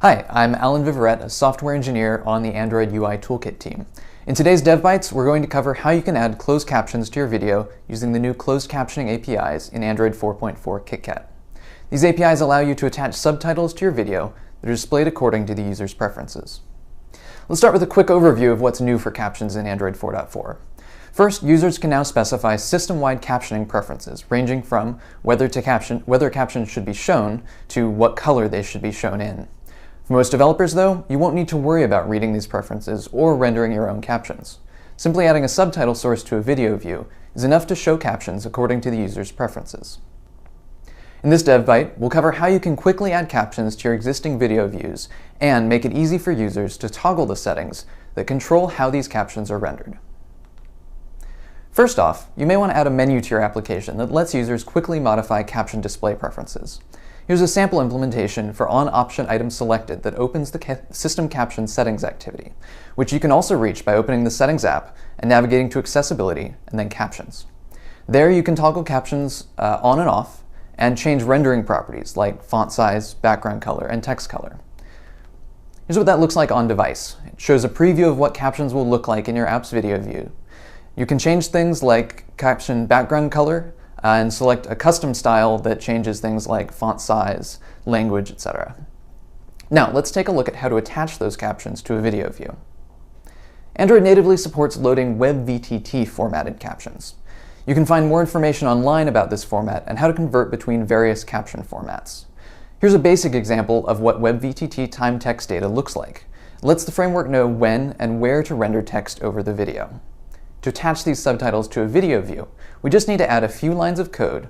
Hi, I'm Alan Viverette, a software engineer on the Android UI Toolkit team. In today's Devbytes, we're going to cover how you can add closed captions to your video using the new closed captioning APIs in Android 4.4 KitKat. These APIs allow you to attach subtitles to your video that are displayed according to the user's preferences. Let's start with a quick overview of what's new for captions in Android 4.4. First, users can now specify system-wide captioning preferences, ranging from whether captions should be shown to what color they should be shown in. For most developers, though, you won't need to worry about reading these preferences or rendering your own captions. Simply adding a subtitle source to a video view is enough to show captions according to the user's preferences. In this Devbyte, we'll cover how you can quickly add captions to your existing video views and make it easy for users to toggle the settings that control how these captions are rendered. First off, you may want to add a menu to your application that lets users quickly modify caption display preferences. Here's a sample implementation for on-option item selected that opens the System Caption Settings activity, which you can also reach by opening the Settings app and navigating to Accessibility and then Captions. There you can toggle captions on and off and change rendering properties like font size, background color, and text color. Here's what that looks like on device. It shows a preview of what captions will look like in your app's video view. You can change things like caption background color, and select a custom style that changes things like font size, language, etc. Now, let's take a look at how to attach those captions to a video view. Android natively supports loading WebVTT formatted captions. You can find more information online about this format and how to convert between various caption formats. Here's a basic example of what WebVTT time text data looks like. It lets the framework know when and where to render text over the video. To attach these subtitles to a video view, we just need to add a few lines of code.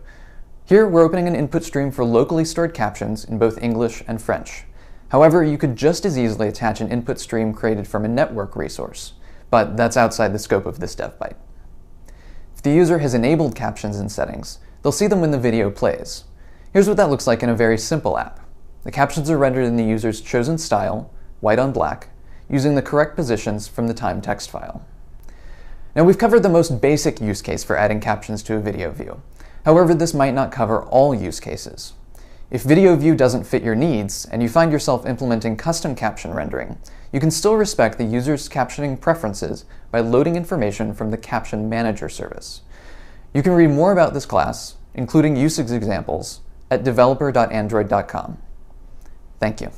Here, we're opening an input stream for locally stored captions in both English and French. However, you could just as easily attach an input stream created from a network resource, but that's outside the scope of this Devbyte. If the user has enabled captions in settings, they'll see them when the video plays. Here's what that looks like in a very simple app. The captions are rendered in the user's chosen style, white on black, using the correct positions from the time text file. Now, we've covered the most basic use case for adding captions to a video view. However, this might not cover all use cases. If video view doesn't fit your needs, and you find yourself implementing custom caption rendering, you can still respect the user's captioning preferences by loading information from the Caption Manager service. You can read more about this class, including usage examples, at developer.android.com. Thank you.